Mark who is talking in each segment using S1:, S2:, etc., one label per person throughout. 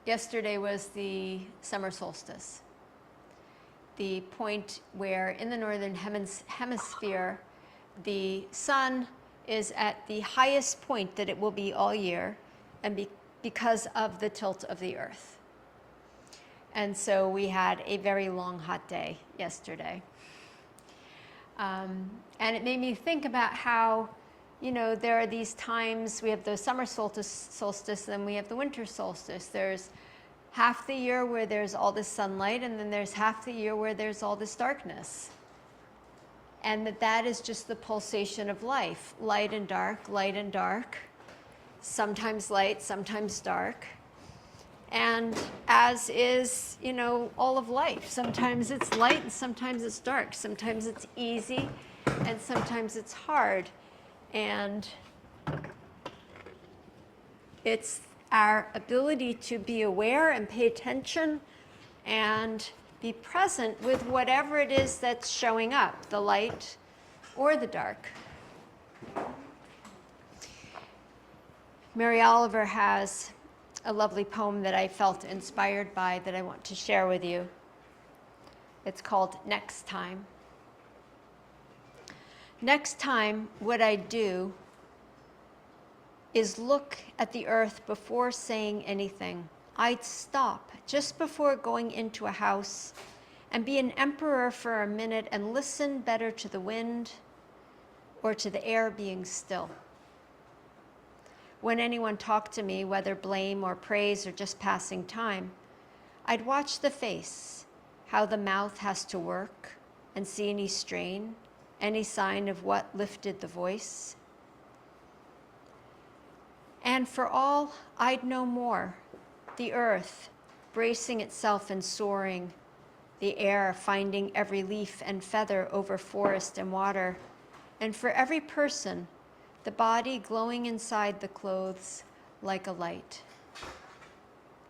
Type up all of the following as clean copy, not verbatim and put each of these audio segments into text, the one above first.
S1: Yesterday was the summer solstice, the point where in the northern hemisphere, the sun is at the highest point that it will be all year, and because of the tilt of the earth. And so we had a very long hot day yesterday. And it made me think about how, you know, there are these times, we have the summer solstice, then we have the winter solstice. There's half the year where there's all this sunlight, and then there's half the year where there's all this darkness. And that is just the pulsation of life, light and dark, sometimes light, sometimes dark. And as is, you know, all of life. Sometimes it's light and sometimes it's dark. Sometimes it's easy and sometimes it's hard. And it's our ability to be aware and pay attention and be present with whatever it is that's showing up, the light or the dark. Mary Oliver has a lovely poem that I felt inspired by that I want to share with you. It's called Next Time. Next time, what I'd do is look at the earth before saying anything. I'd stop just before going into a house and be an emperor for a minute and listen better to the wind or to the air being still. When anyone talked to me, whether blame or praise or just passing time, I'd watch the face, how the mouth has to work, and see any strain, any sign of what lifted the voice. And for all I'd know more, the earth bracing itself and soaring, the air finding every leaf and feather over forest and water, and for every person, the body glowing inside the clothes like a light.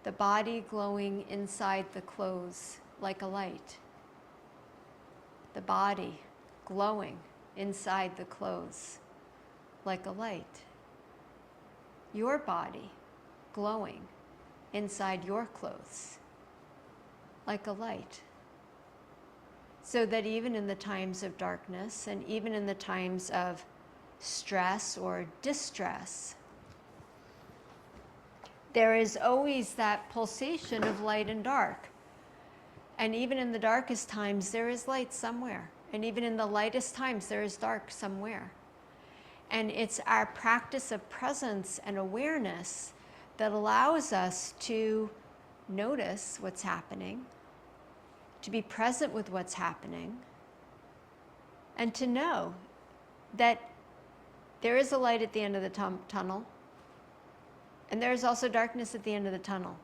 S1: The body glowing inside the clothes like a light. The body glowing inside the clothes like a light. Your body glowing inside your clothes like a light. So that even in the times of darkness and even in the times of stress or distress, there is always that pulsation of light and dark. And even in the darkest times, there is light somewhere. And even in the lightest times, there is dark somewhere. And it's our practice of presence and awareness that allows us to notice what's happening, to be present with what's happening, and to know that there is a light at the end of the tunnel, and there is also darkness at the end of the tunnel,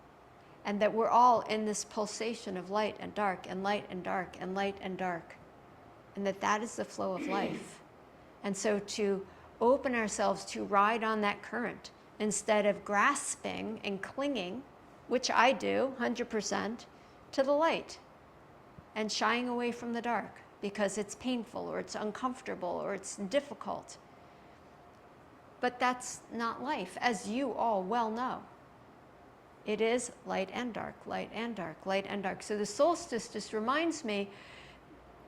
S1: and that we're all in this pulsation of light and dark and light and dark and light and dark, and that is the flow of life. And so to open ourselves to ride on that current instead of grasping and clinging, which I do 100%, to the light and shying away from the dark because it's painful or it's uncomfortable or it's difficult. But that's not life, as you all well know. It is light and dark, light and dark, light and dark. So the solstice just reminds me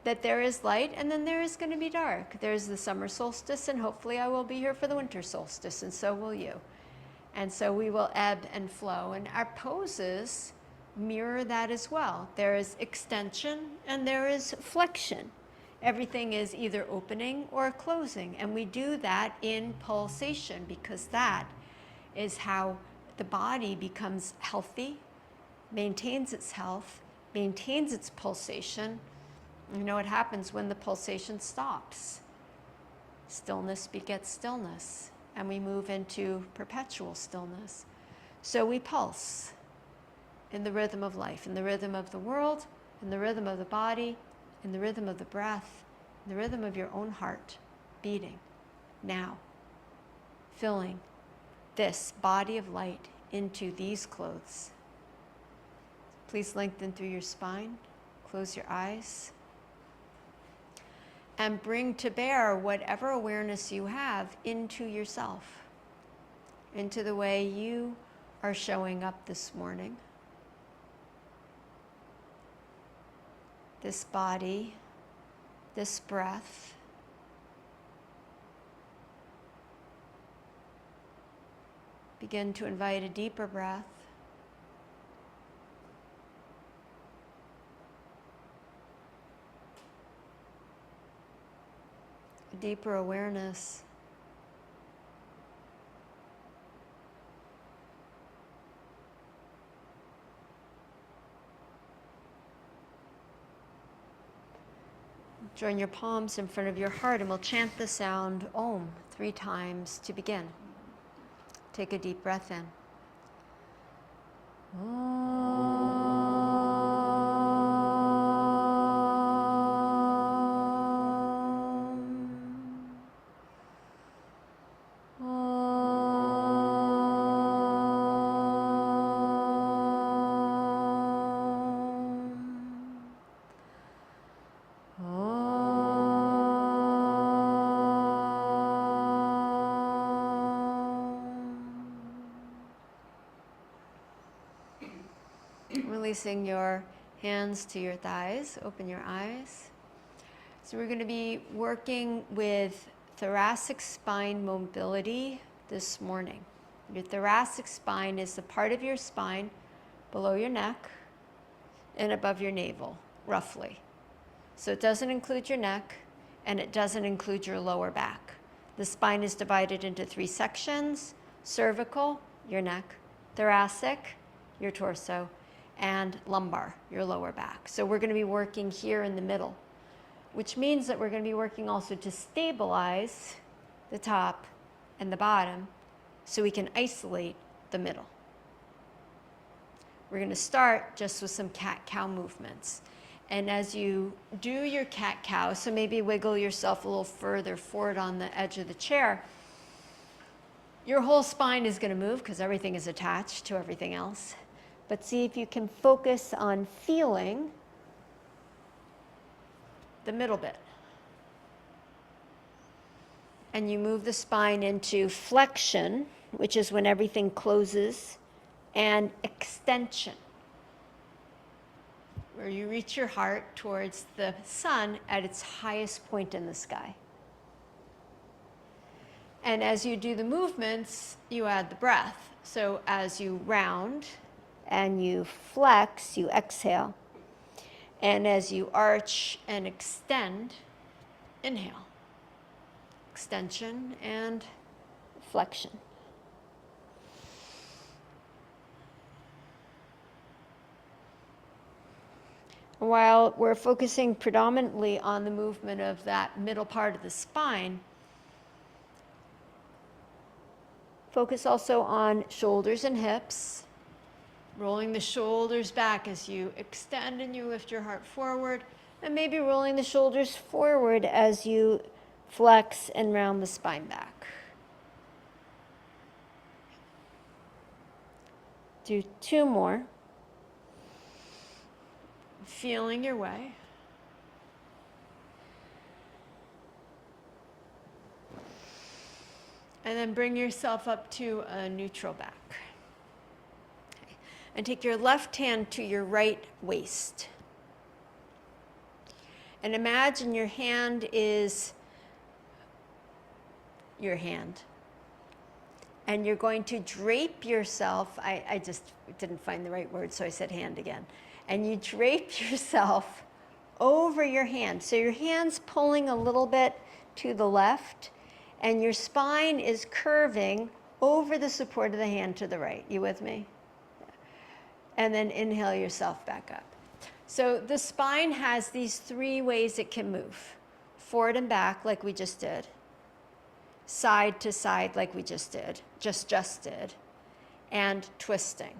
S1: that there is light and then there is going to be dark. There's the summer solstice, and hopefully I will be here for the winter solstice, and so will you. And so we will ebb and flow, and our poses mirror that as well. There is extension and there is flexion. Everything is either opening or closing, and we do that in pulsation because that is how the body becomes healthy, maintains its health, maintains its pulsation. You know what happens when the pulsation stops? Stillness begets stillness, and we move into perpetual stillness. So we pulse in the rhythm of life, in the rhythm of the world, in the rhythm of the body, in the rhythm of the breath, in the rhythm of your own heart beating now, filling this body of light into these clothes. Please lengthen through your spine, close your eyes, and bring to bear whatever awareness you have into yourself, into the way you are showing up this morning, this body, this breath. Begin to invite a deeper breath. A deeper awareness. Join your palms in front of your heart and we'll chant the sound Om 3 times to begin. Take a deep breath in. Releasing your hands to your thighs, open your eyes. So we're going to be working with thoracic spine mobility this morning. Your thoracic spine is the part of your spine below your neck and above your navel, roughly. So it doesn't include your neck and it doesn't include your lower back. The spine is divided into 3 sections: cervical, your neck; thoracic, your torso; and lumbar, your lower back. So we're going to be working here in the middle, which means that we're going to be working also to stabilize the top and the bottom so we can isolate the middle. We're going to start just with some cat-cow movements. And as you do your cat-cow, so maybe wiggle yourself a little further forward on the edge of the chair, your whole spine is going to move because everything is attached to everything else. But see if you can focus on feeling the middle bit. And you move the spine into flexion, which is when everything closes, and extension, where you reach your heart towards the sun at its highest point in the sky. And as you do the movements, you add the breath. So as you round and you flex, you exhale. And as you arch and extend, inhale. Extension and flexion. While we're focusing predominantly on the movement of that middle part of the spine, focus also on shoulders and hips. Rolling the shoulders back as you extend and you lift your heart forward, and maybe rolling the shoulders forward as you flex and round the spine back. Do 2 more. Feeling your way. And then bring yourself up to a neutral back. And take your left hand to your right waist. And imagine your hand is your hand. And you're going to drape yourself. I just didn't find the right word, so I said hand again. And you drape yourself over your hand. So your hand's pulling a little bit to the left, and your spine is curving over the support of the hand to the right. You with me? And then inhale yourself back up. So the spine has these 3 ways it can move. Forward and back, like we just did. Side to side, like we just did, just did. And twisting.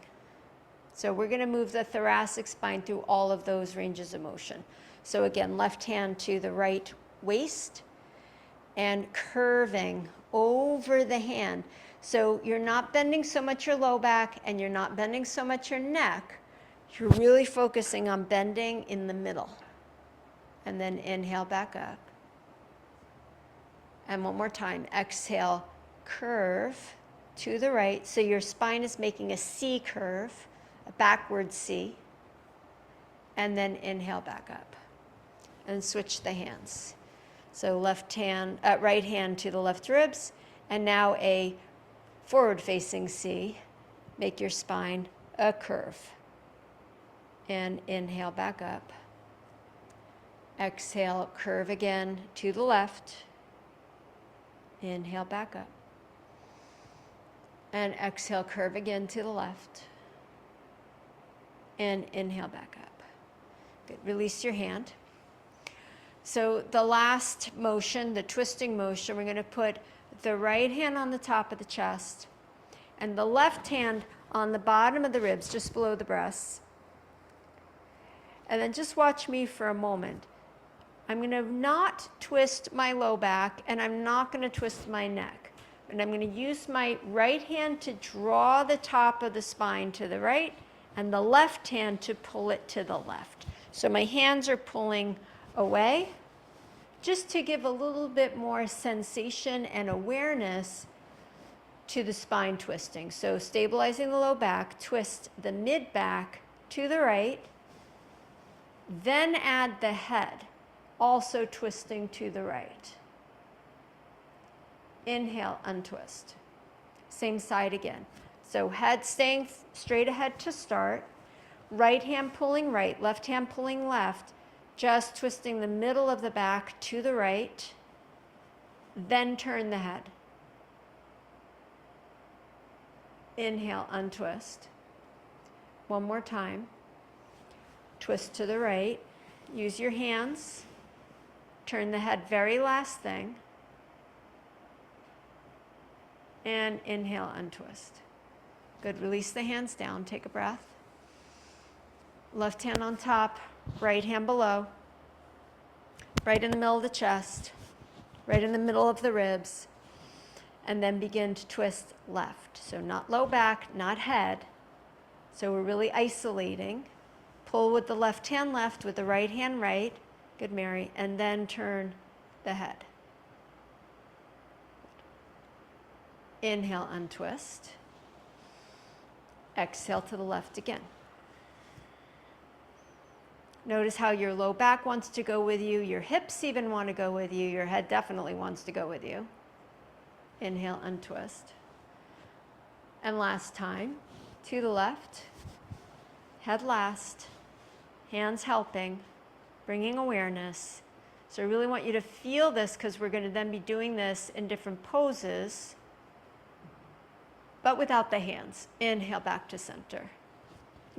S1: So we're going to move the thoracic spine through all of those ranges of motion. So again, left hand to the right waist and curving over the hand. So you're not bending so much your low back and you're not bending so much your neck. You're really focusing on bending in the middle. And then inhale back up. And one more time, exhale, curve to the right. So your spine is making a C curve, a backward C. And then inhale back up. and switch the hands. So right hand to the left ribs, and now a forward-facing C. Make your spine a curve. And inhale back up. Exhale, curve again to the left. Inhale back up. And exhale, curve again to the left. And inhale back up. Good. Release your hand. So the last motion, the twisting motion, we're going to put the right hand on the top of the chest and the left hand on the bottom of the ribs, just below the breasts. And then just watch me for a moment. I'm going to not twist my low back, and I'm not going to twist my neck. And I'm going to use my right hand to draw the top of the spine to the right, and the left hand to pull it to the left. So my hands are pulling away, just to give a little bit more sensation and awareness to the spine twisting. So stabilizing the low back, twist the mid back to the right, then add the head, also twisting to the right. Inhale, untwist. Same side again. So head staying straight ahead to start, right hand pulling right, left hand pulling left, just twisting the middle of the back to the right, then turn the head. Inhale, untwist. One more time. Twist to the right. Use your hands. Turn the head, very last thing. And inhale, untwist. Good. Release the hands down. Take a breath. Left hand on top, right hand below. Right in the middle of the chest. Right in the middle of the ribs. And then begin to twist left. So not low back, not head. So we're really isolating. Pull with the left hand left, with the right hand right. Good, Mary. And then turn the head. Inhale, untwist. Exhale to the left again. Notice how your low back wants to go with you. Your hips even want to go with you. Your head definitely wants to go with you. Inhale, untwist. And last time, to the left. Head last. Hands helping. Bringing awareness. So I really want you to feel this, because we're going to then be doing this in different poses, but without the hands. Inhale back to center.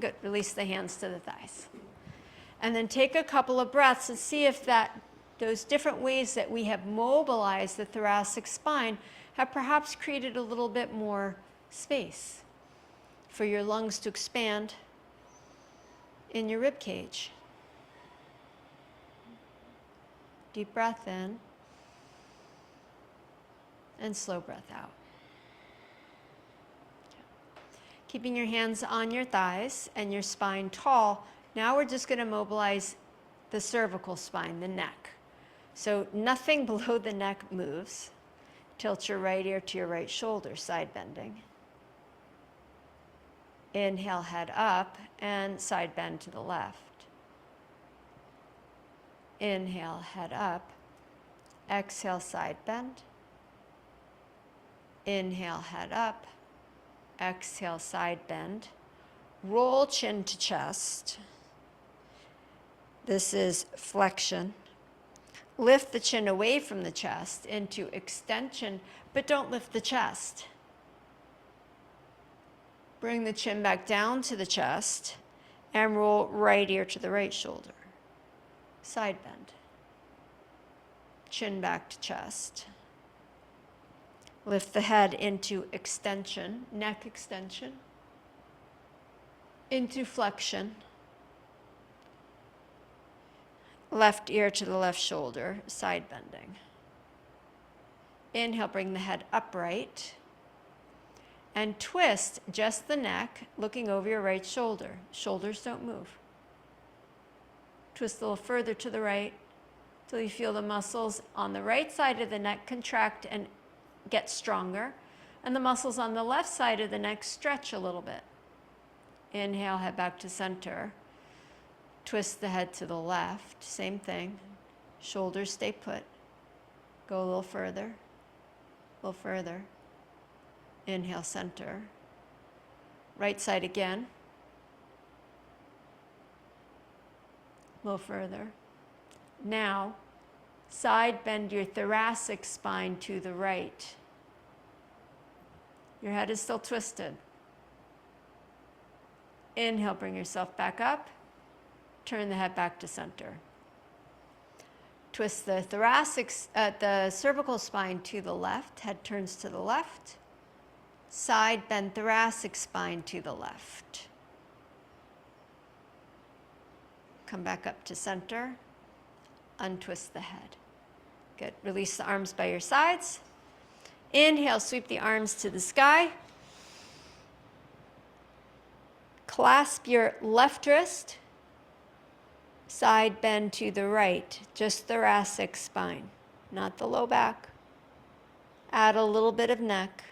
S1: Good. Release the hands to the thighs. And then take a couple of breaths and see if those different ways that we have mobilized the thoracic spine have perhaps created a little bit more space for your lungs to expand in your rib cage. Deep breath in and slow breath out. Keeping your hands on your thighs and your spine tall. Now we're just going to mobilize the cervical spine, the neck. So nothing below the neck moves. Tilt your right ear to your right shoulder, side bending. Inhale, head up, and side bend to the left. Inhale, head up. Exhale, side bend. Inhale, head up. Exhale, side bend. Roll chin to chest. This is flexion. Lift the chin away from the chest into extension, but don't lift the chest. Bring the chin back down to the chest and roll right ear to the right shoulder. Side bend. Chin back to chest. Lift the head into extension, neck extension, into flexion. Left ear to the left shoulder, side bending. Inhale, bring the head upright. And twist just the neck, looking over your right shoulder. Shoulders don't move. Twist a little further to the right till you feel the muscles on the right side of the neck contract and get stronger. And the muscles on the left side of the neck stretch a little bit. Inhale, head back to center. Twist the head to the left, same thing. Shoulders stay put. Go a little further, a little further. Inhale, center. Right side again. A little further. Now, side bend your thoracic spine to the right. Your head is still twisted. Inhale, bring yourself back up. Turn the head back to center. Twist the the cervical spine to the left. Head turns to the left. Side bend thoracic spine to the left. Come back up to center. Untwist the head. Good. Release the arms by your sides. Inhale, sweep the arms to the sky. Clasp your left wrist. Side bend to the right, just thoracic spine, not the low back. Add a little bit of neck.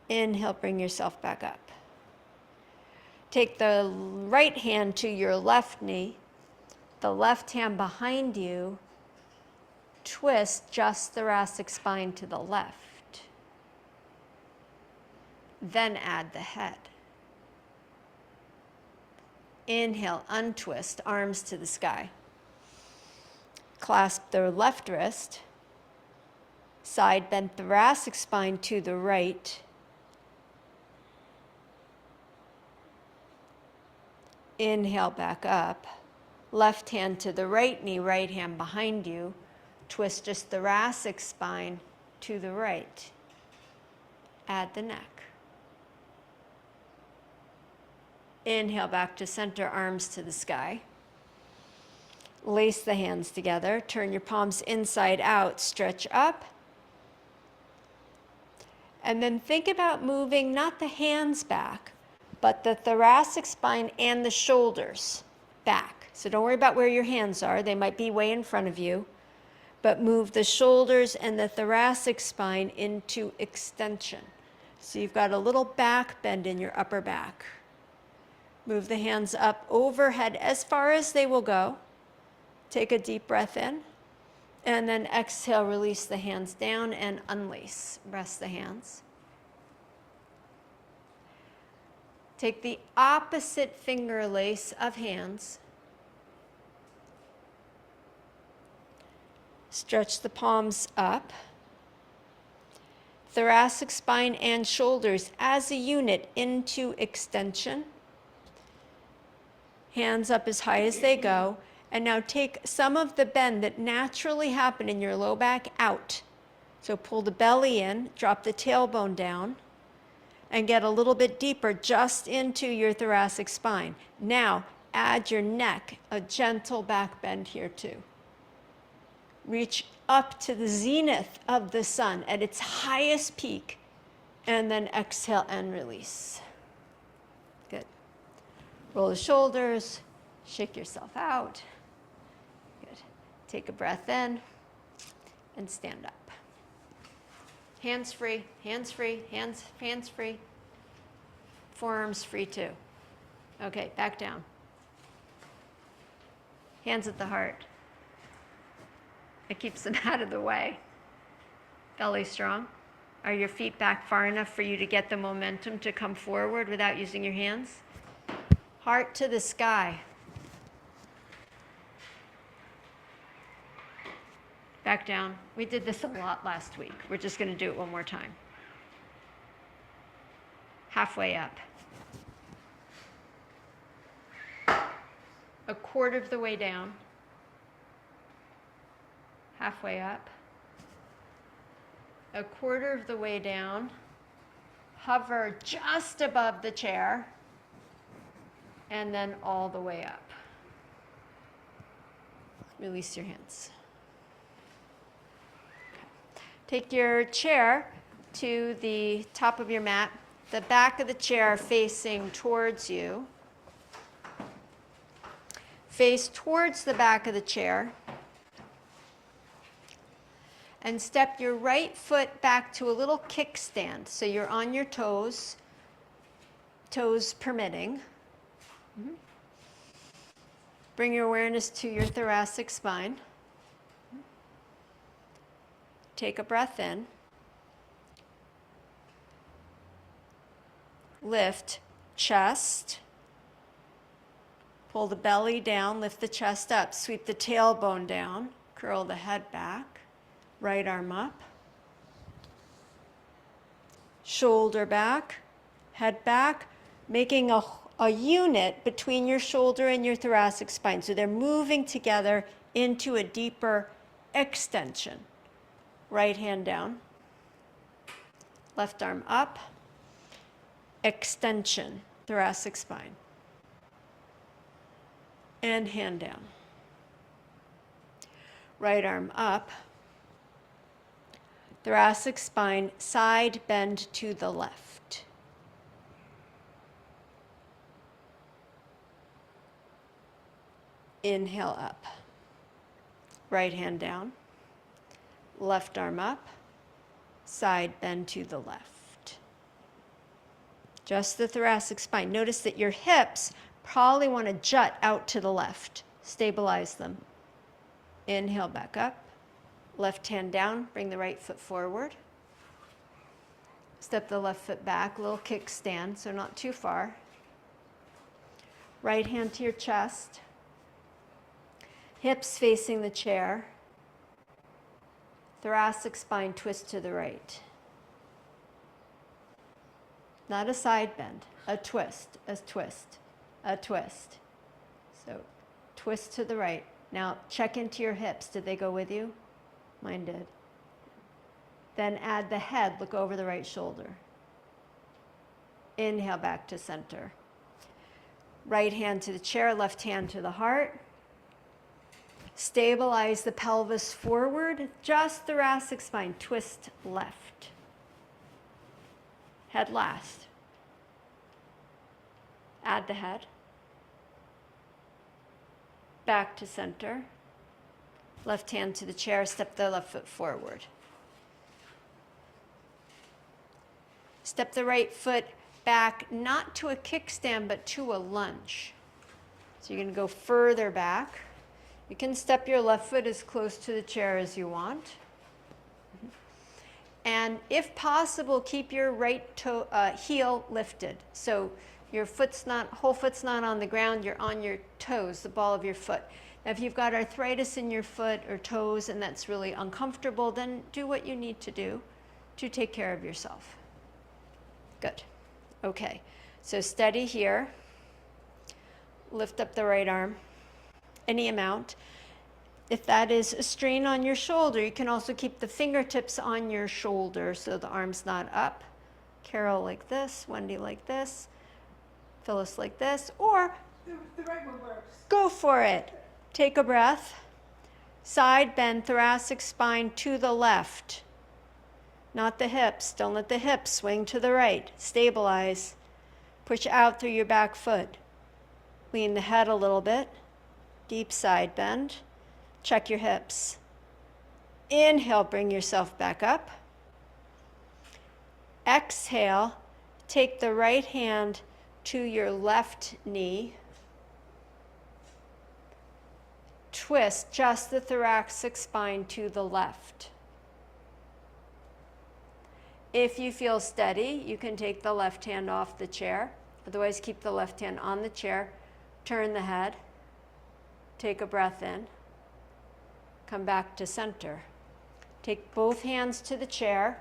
S1: Inhale, bring yourself back up. Take the right hand to your left knee, the left hand behind you. Twist just thoracic spine to the left. Then add the head. Inhale, untwist, arms to the sky. Clasp the left wrist. Side bend thoracic spine to the right. Inhale, back up. Left hand to the right knee, right hand behind you. Twist just thoracic spine to the right. Add the neck. Inhale, back to center, arms to the sky. Lace the hands together. Turn your palms inside out. Stretch up. And then think about moving not the hands back, but the thoracic spine and the shoulders back. So don't worry about where your hands are. They might be way in front of you. But move the shoulders and the thoracic spine into extension. So you've got a little back bend in your upper back. Move the hands up overhead as far as they will go. Take a deep breath in. And then exhale, release the hands down and unlace. Rest the hands. Take the opposite finger lace of hands. Stretch the palms up. Thoracic spine and shoulders as a unit into extension. Hands up as high as they go. And now take some of the bend that naturally happen in your low back out. So pull the belly in, drop the tailbone down, and get a little bit deeper just into your thoracic spine. Now, add your neck, a gentle back bend here too. Reach up to the zenith of the sun at its highest peak, and then exhale and release. Good. Roll the shoulders, shake yourself out. Good. Take a breath in and stand up. Hands free, hands free, hands free. Forearms free too. Okay, back down. Hands at the heart. It keeps them out of the way. Belly strong. Are your feet back far enough for you to get the momentum to come forward without using your hands? Heart to the sky. Back down. We did this a lot last week. We're just going to do it one more time. Halfway up. A quarter of the way down. Halfway up. A quarter of the way down. Hover just above the chair. And then all the way up. Release your hands. Take your chair to the top of your mat, the back of the chair facing towards you. Face towards the back of the chair. And step your right foot back to a little kickstand. So you're on your toes, toes permitting. Bring your awareness to your thoracic spine. Take a breath in. Lift chest. Pull the belly down, lift the chest up, sweep the tailbone down, curl the head back, right arm up. Shoulder back, head back, making a unit between your shoulder and your thoracic spine. So they're moving together into a deeper extension. Right hand down, left arm up, extension, thoracic spine. And hand down. Right arm up, thoracic spine, side bend to the left. Inhale up. Right hand down. Left arm up. Side bend to the left. Just the thoracic spine. Notice that your hips probably want to jut out to the left. Stabilize them. Inhale back up. Left hand down. Bring the right foot forward. Step the left foot back. Little kickstand, so not too far. Right hand to your chest. Hips facing the chair. Thoracic spine twist to the right. Not a side bend, a twist, a twist, a twist. So twist to the right. Now check into your hips. Did they go with you? Mine did. Then add the head, look over the right shoulder. Inhale back to center. Right hand to the chair, left hand to the heart. Stabilize the pelvis forward, just thoracic spine, twist left. Head last. Add the head. Back to center. Left hand to the chair, step the left foot forward. Step the right foot back, not to a kickstand, but to a lunge. So you're going to go further back. You can step your left foot as close to the chair as you want. And if possible, keep your right heel lifted. So your whole foot's not on the ground, you're on your toes, the ball of your foot. Now, if you've got arthritis in your foot or toes and that's really uncomfortable, then do what you need to do to take care of yourself. Good. Okay, so steady here. Lift up the right arm, any amount. If that is a strain on your shoulder, you can also keep the fingertips on your shoulder so the arm's not up. Carol like this, Wendy like this, Phyllis like this, or
S2: the right one works.
S1: Go for it. Take a breath. Side bend, thoracic spine to the left. Not the hips. Don't let the hips swing to the right. Stabilize. Push out through your back foot. Lean the head a little bit. Deep side bend. Check your hips. Inhale, bring yourself back up. Exhale, take the right hand to your left knee. Twist just the thoracic spine to the left. If you feel steady, you can take the left hand off the chair. Otherwise, keep the left hand on the chair. Turn the head. Take a breath in. Come back to center. Take both hands to the chair.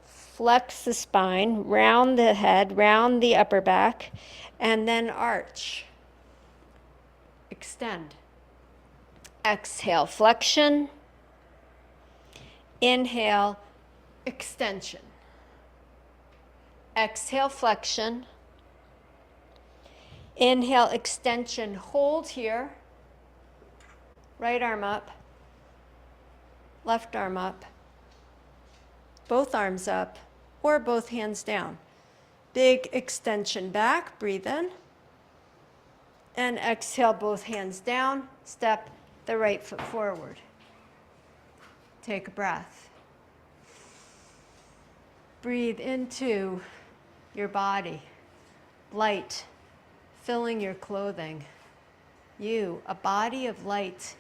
S1: Flex the spine, round the head, round the upper back, and then arch. Extend. Exhale, flexion. Inhale, extension. Exhale, flexion. Inhale, extension. Hold here. Right arm up. Left arm up. Both arms up, or both hands down. Big extension back. Breathe in. And exhale, both hands down. Step the right foot forward. Take a breath. Breathe into your body. Light filling your clothing. You, a body of light.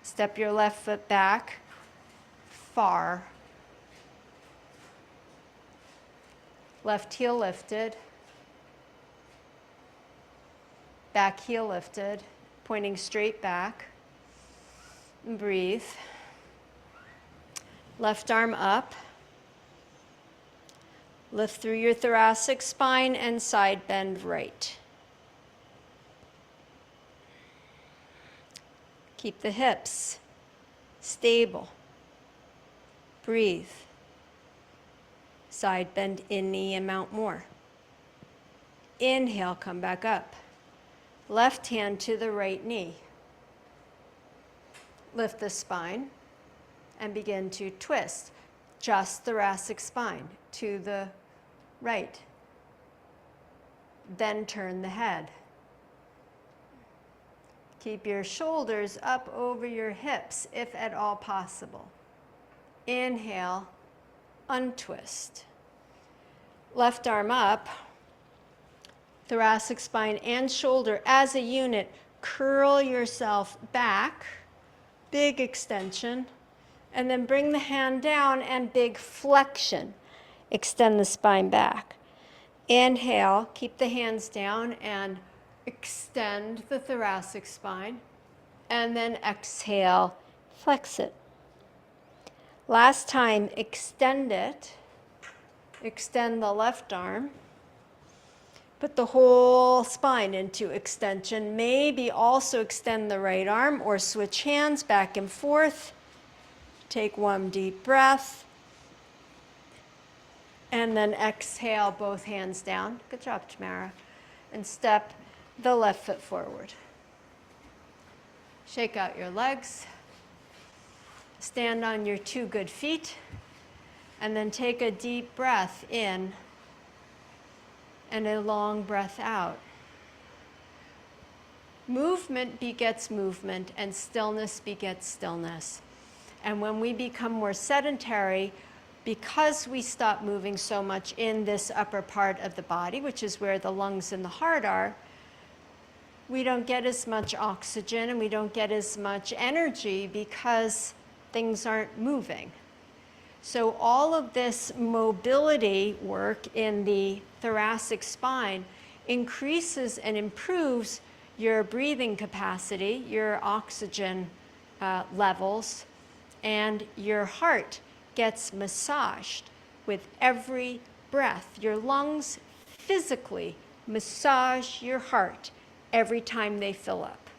S1: Step your left foot back far. Left heel lifted. Back heel lifted, pointing straight back. And breathe. Left arm up. Lift through your thoracic spine and side bend right. Keep the hips stable. Breathe. Side bend in knee and mount more. Inhale, come back up. Left hand to the right knee. Lift the spine and begin to twist. Just thoracic spine to the right. Then turn the head. Keep your shoulders up over your hips if at all possible. Inhale, untwist. Left arm up. Thoracic spine and shoulder as a unit. Curl yourself back. Big extension. And then bring the hand down and big flexion. Extend the spine back. Inhale, keep the hands down and extend the thoracic spine. And then exhale, flex it. Last time, extend it. Extend the left arm. Put the whole spine into extension. Maybe also extend the right arm or switch hands back and forth. Take one deep breath. And then exhale, both hands down. Good job, Tamara. And step the left foot forward. Shake out your legs. Stand on your two good feet. And then take a deep breath in and a long breath out. Movement begets movement, and stillness begets stillness. And when we become more sedentary, because we stop moving so much in this upper part of the body, which is where the lungs and the heart are, we don't get as much oxygen and we don't get as much energy because things aren't moving. So all of this mobility work in the thoracic spine increases and improves your breathing capacity, your oxygen levels, and your heart gets massaged with every breath. Your lungs physically massage your heart every time they fill up.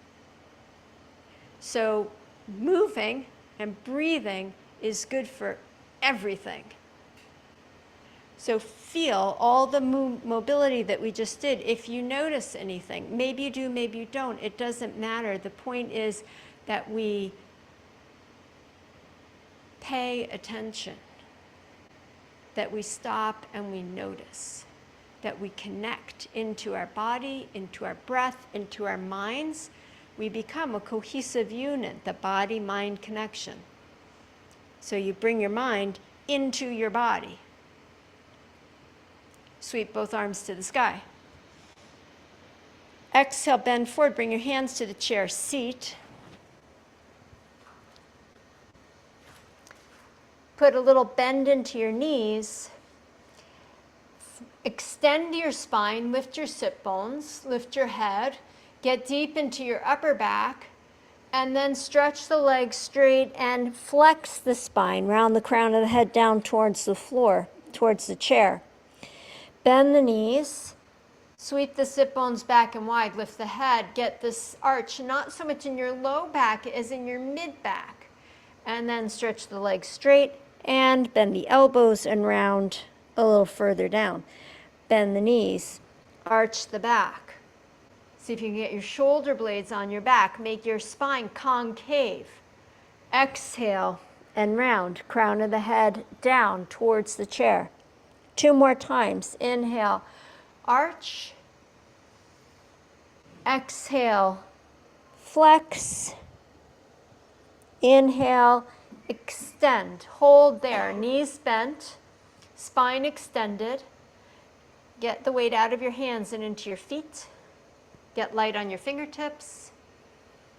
S1: So moving and breathing is good for everything. So feel all the mobility that we just did. If you notice anything, maybe you do, maybe you don't, it doesn't matter. The point is that we pay attention, that we stop and we notice, that we connect into our body, into our breath, into our minds. We become a cohesive unit, the body-mind connection. So you bring your mind into your body. Sweep both arms to the sky. Exhale, bend forward, bring your hands to the chair seat. Put a little bend into your knees. Extend your spine, lift your sit bones, lift your head, get deep into your upper back, and then stretch the legs straight and flex the spine, round the crown of the head down towards the floor, towards the chair. Bend the knees, sweep the sit bones back and wide, lift the head, get this arch not so much in your low back as in your mid back. And then stretch the legs straight and bend the elbows and round a little further down. Bend the knees, arch the back. See if you can get your shoulder blades on your back. Make your spine concave. Exhale and round, crown of the head down towards the chair. 2 more times. Inhale, arch. Exhale, flex. Inhale, extend. Hold there, knees bent, spine extended. Get the weight out of your hands and into your feet. Get light on your fingertips.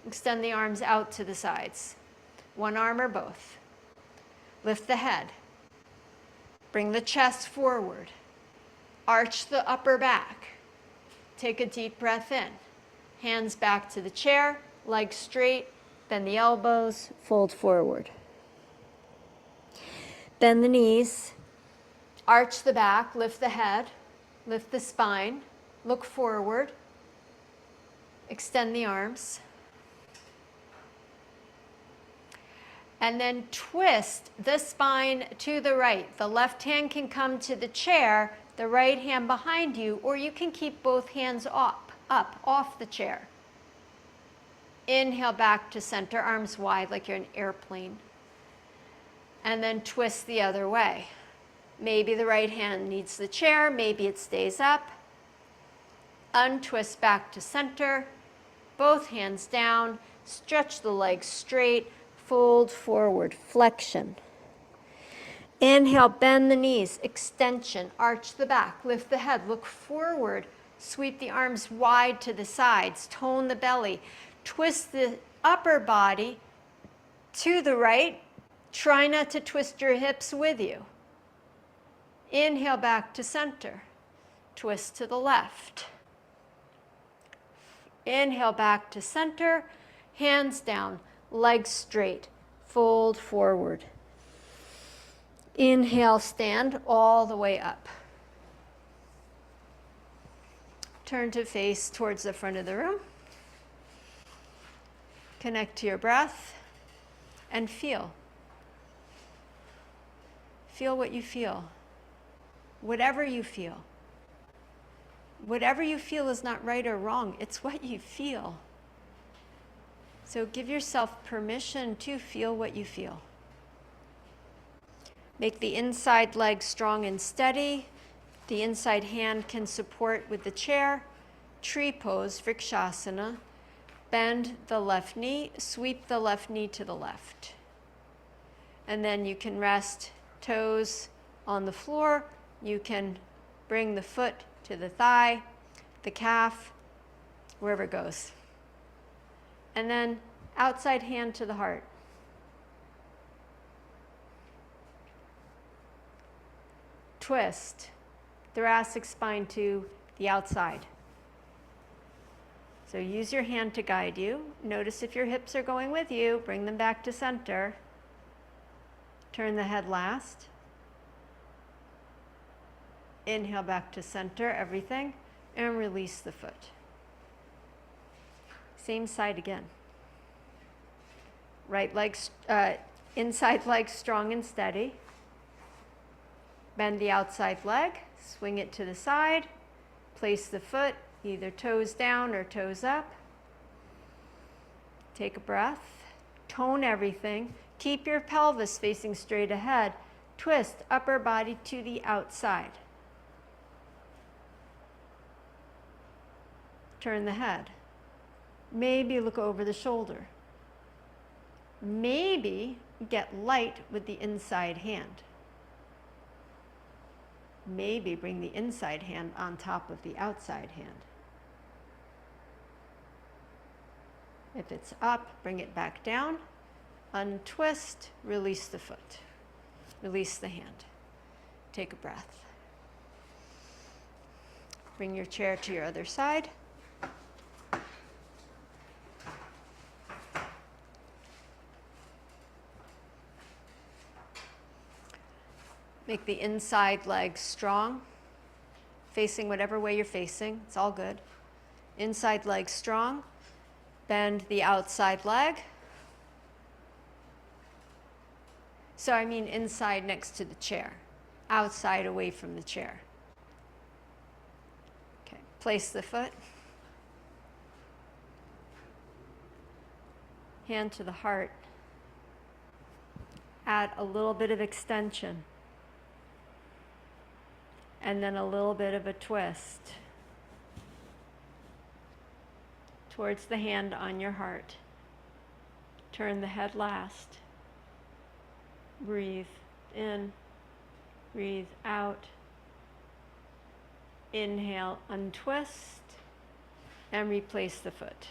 S1: Extend the arms out to the sides. one arm or both. Lift the head. Bring the chest forward. Arch the upper back. Take a deep breath in. Hands back to the chair, legs straight, bend the elbows, fold forward. Bend the knees, arch the back, lift the head, lift the spine, look forward, extend the arms. And then twist the spine to the right. The left hand can come to the chair, the right hand behind you, or you can keep both hands up, off the chair. Inhale back to center, arms wide like you're an airplane. And then twist the other way. Maybe the right hand needs the chair, maybe it stays up. Untwist back to center, both hands down, stretch the legs straight, fold forward, flexion. Inhale, bend the knees, extension, arch the back, lift the head, look forward, sweep the arms wide to the sides, tone the belly, twist the upper body to the right. Try not to twist your hips with you. Inhale back to center, twist to the left. Inhale back to center, hands down, legs straight, fold forward. Inhale, stand all the way up. Turn to face towards the front of the room. Connect to your breath and feel. Feel what you feel. Whatever you feel. Whatever you feel is not right or wrong. It's what you feel. So give yourself permission to feel what you feel. Make the inside leg strong and steady. The inside hand can support with the chair. Tree pose, Vrikshasana. Bend the left knee, sweep the left knee to the left. And then you can rest toes on the floor. You can bring the foot to the thigh, the calf, wherever it goes. And then outside hand to the heart. Twist, thoracic spine to the outside. So use your hand to guide you. Notice if your hips are going with you, bring them back to center. Turn the head last. Inhale back to center, everything, and release the foot. Same side again. Right leg, inside leg strong and steady. Bend the outside leg, swing it to the side, place the foot either toes down or toes up. Take a breath, tone everything. Keep your pelvis facing straight ahead. Twist upper body to the outside. Turn the head. Maybe look over the shoulder. Maybe get light with the inside hand. Maybe bring the inside hand on top of the outside hand. If it's up, bring it back down. Untwist, release the foot. Release the hand. Take a breath. Bring your chair to your other side. Make the inside leg strong, facing whatever way you're facing. It's all good. Inside leg strong. Bend the outside leg. So I mean inside next to the chair, outside away from the chair. Okay, place the foot. Hand to the heart. Add a little bit of extension. And then a little bit of a twist towards the hand on your heart. Turn the head last. Breathe in, breathe out. Inhale, untwist, and replace the foot.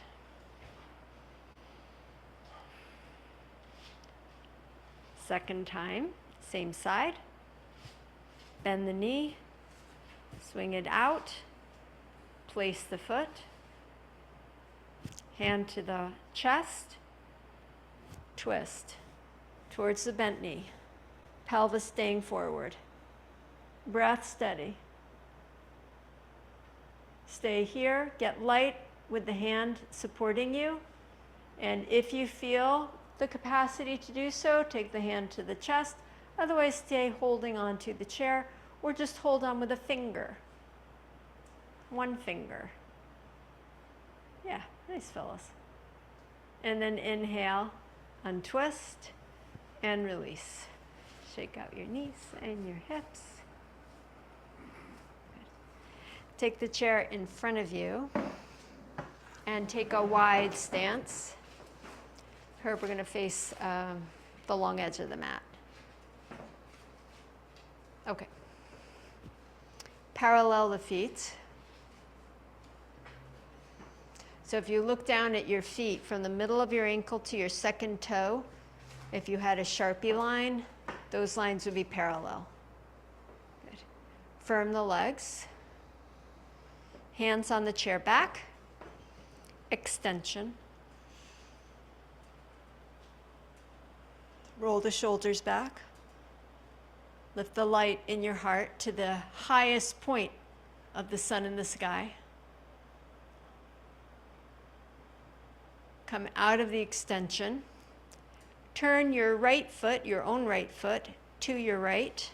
S1: Second time, same side. Bend the knee, swing it out, place the foot, hand to the chest, twist towards the bent knee, pelvis staying forward, breath steady. Stay here, get light with the hand supporting you, and if you feel the capacity to do so, take the hand to the chest, otherwise stay holding on to the chair, or just hold on with a finger. One finger. Yeah, nice Phyllis. And then inhale, untwist, and release. Shake out your knees and your hips. Good. Take the chair in front of you and take a wide stance. Herb, we're going to face the long edge of the mat. Okay. Parallel the feet. So if you look down at your feet from the middle of your ankle to your second toe, if you had a Sharpie line, those lines would be parallel. Good. Firm the legs. Hands on the chair back. Extension. Roll the shoulders back. Lift the light in your heart to the highest point of the sun in the sky. Come out of the extension. Turn your right foot, your own right foot, to your right.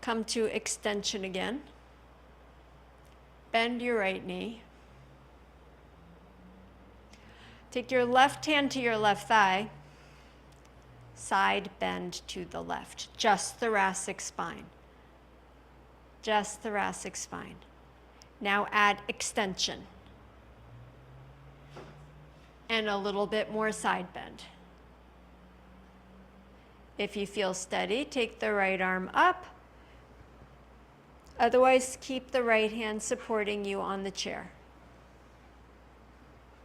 S1: Come to extension again. Bend your right knee. Take your left hand to your left thigh. Side bend to the left. Just thoracic spine. Just thoracic spine. Now add extension. And a little bit more side bend. If you feel steady, take the right arm up. Otherwise, keep the right hand supporting you on the chair.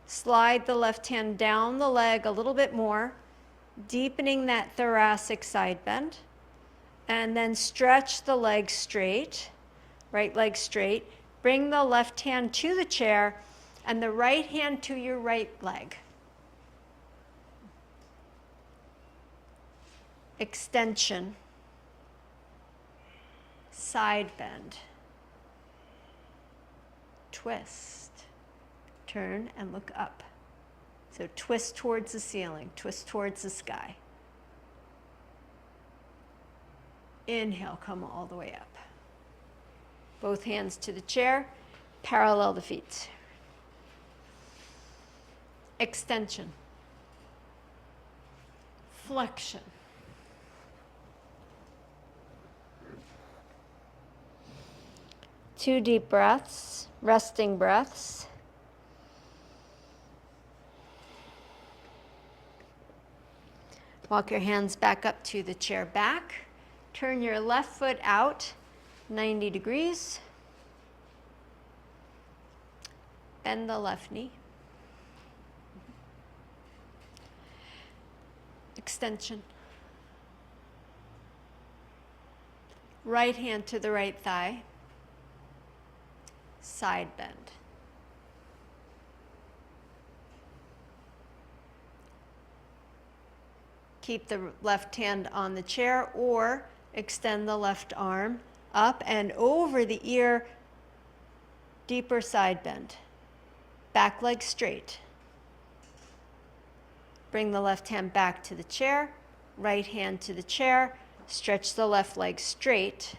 S1: Slide the left hand down the leg a little bit more, deepening that thoracic side bend. And then stretch the leg straight, right leg straight. Bring the left hand to the chair and the right hand to your right leg. Extension. Side bend. Twist. Turn and look up. So twist towards the ceiling, twist towards the sky. Inhale, come all the way up. Both hands to the chair, parallel the feet. Extension. Flexion. Two deep breaths, resting breaths. Walk your hands back up to the chair back. Turn your left foot out 90 degrees. Bend the left knee. Extension. Right hand to the right thigh. Side bend. Keep the left hand on the chair or extend the left arm up and over the ear, deeper side bend. Back leg straight. Bring the left hand back to the chair, right hand to the chair, stretch the left leg straight.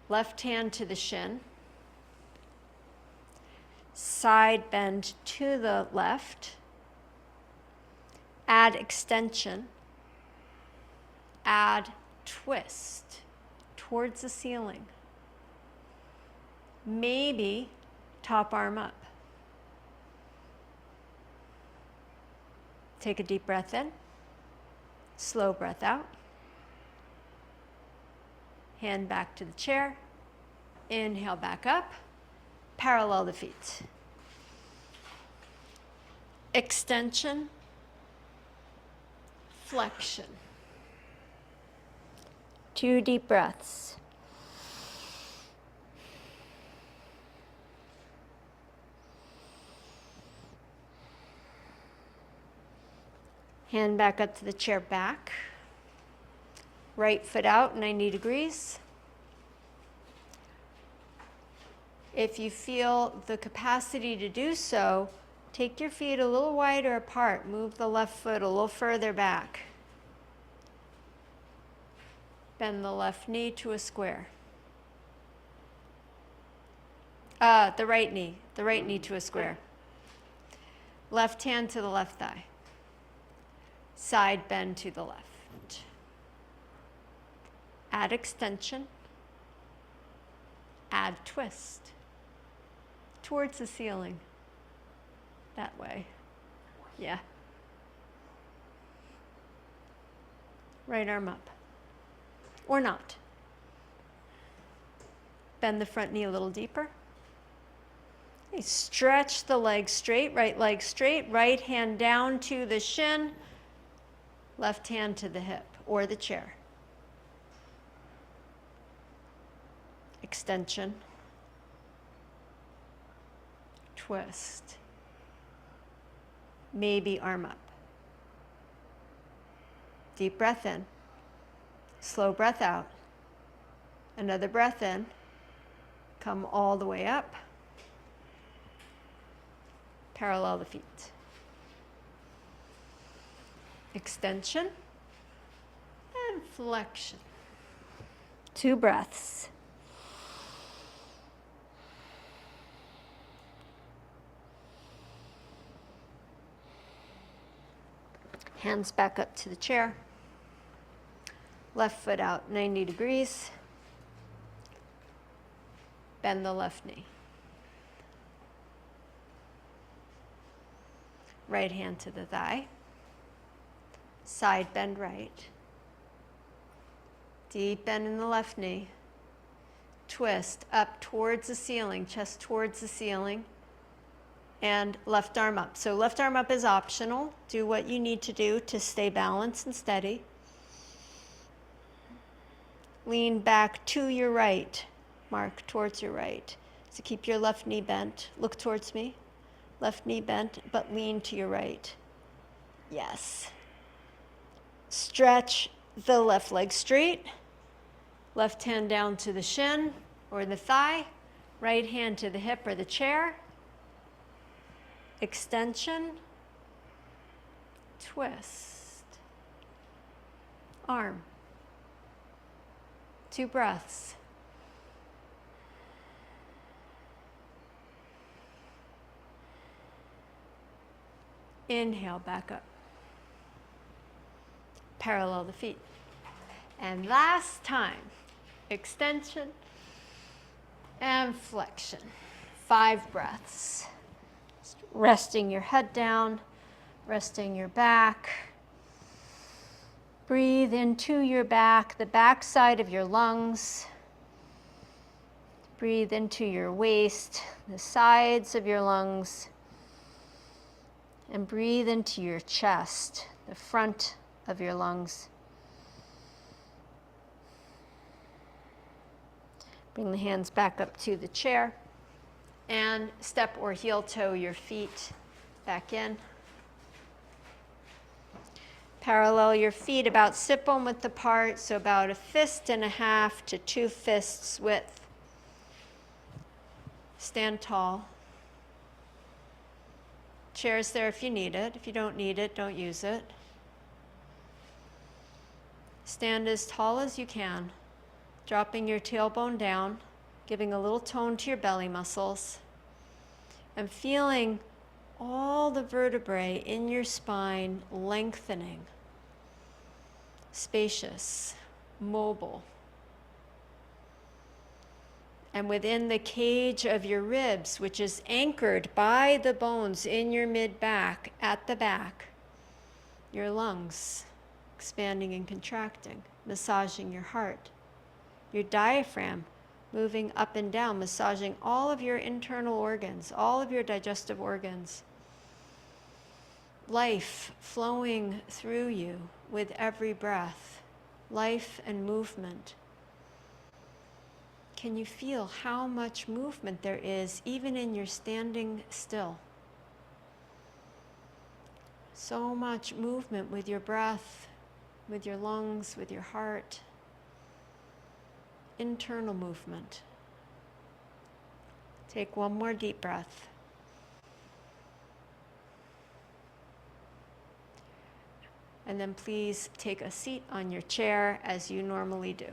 S1: Left hand to the shin. Side bend to the left. Add extension. Add twist towards the ceiling. Maybe top arm up. Take a deep breath in. Slow breath out. Hand back to the chair. Inhale back up. Parallel the feet. extension, flexion. 2 deep breaths. Hand back up to the chair back. Right foot out 90 degrees. If you feel the capacity to do so, take your feet a little wider apart. Move the left foot a little further back. Bend the left knee to a square. The right knee to a square. Left hand to the left thigh. Side bend to the left. Add extension. Add twist. Towards the ceiling. That way. Yeah. Right arm up. Or not. Bend the front knee a little deeper. Okay, stretch the leg straight, right hand down to the shin, left hand to the hip or the chair. Extension. Twist. Maybe arm up. Deep breath in. Slow breath out. Another breath in. Come all the way up. Parallel the feet. Extension and flexion. 2 breaths. Hands back up to the chair. Left foot out 90 degrees. Bend the left knee. Right hand to the thigh. Side bend right. Deep bend in the left knee. Twist up towards the ceiling, chest towards the ceiling. And left arm up. So left arm up is optional. Do what you need to do to stay balanced and steady. Lean back to your right. Mark towards your right. So keep your left knee bent. Look towards me. Left knee bent, but lean to your right. Yes. Stretch the left leg straight. Left hand down to the shin or the thigh. Right hand to the hip or the chair. Extension. Twist. Arm. 2 breaths. Inhale, back up. Parallel the feet. And last time, extension and flexion. 5 breaths. Just resting your head down, resting your back. Breathe into your back, the back side of your lungs. Breathe into your waist, the sides of your lungs. And breathe into your chest, the front of your lungs. Bring the hands back up to the chair and step or heel toe your feet back in. Parallel your feet about sit-bone width apart, so about 1.5 fists to 2 fists width. Stand tall. Chair's there if you need it. If you don't need it, don't use it. Stand as tall as you can, dropping your tailbone down, giving a little tone to your belly muscles, and feeling all the vertebrae in your spine lengthening, spacious, mobile. And within the cage of your ribs, which is anchored by the bones in your mid-back, at the back, your lungs expanding and contracting, massaging your heart, your diaphragm moving up and down, massaging all of your internal organs, all of your digestive organs. life flowing through you with every breath, life and movement. Can you feel how much movement there is even in your standing still? So much movement with your breath, with your lungs, with your heart. Internal movement. Take one more deep breath. And then please take a seat on your chair as you normally do.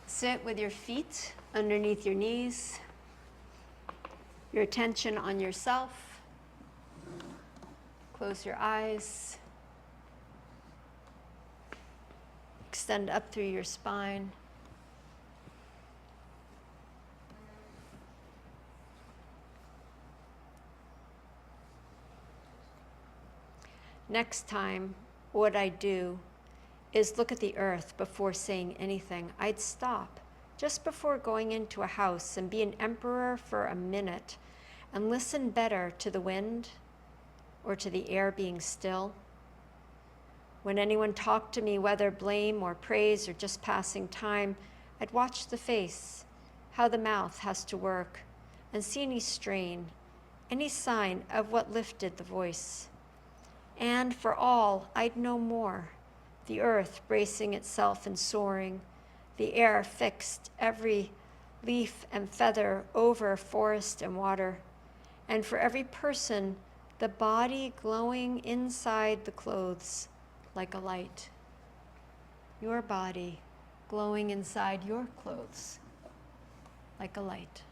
S1: Sit with your feet underneath your knees, your attention on yourself. Close your eyes. Extend up through your spine. Next time, what I do is look at the earth before saying anything. I'd stop just before going into a house and be an emperor for a minute and listen better to the wind or to the air being still. When anyone talked to me, whether blame or praise or just passing time, I'd watch the face, how the mouth has to work, and see any strain, any sign of what lifted the voice. And for all, I'd know more. The earth bracing itself and soaring, the air fixed, every leaf and feather over forest and water, and for every person, the body glowing inside the clothes like a light. Your body glowing inside your clothes like a light.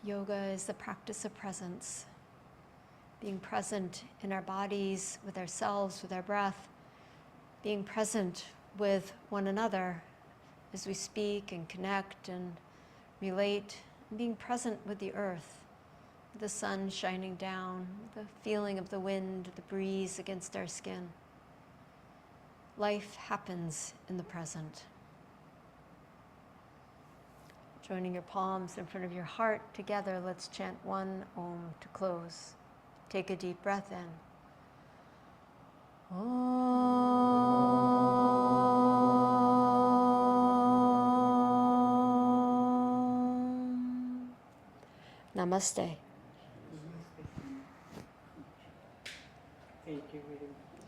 S1: Yoga is the practice of presence, being present in our bodies, with ourselves, with our breath, being present with one another as we speak and connect and relate, and being present with the earth, the sun shining down, the feeling of the wind, the breeze against our skin. Life happens in the present. Joining your palms in front of your heart together, let's chant one Om to close. Take a deep breath in. Om. Namaste.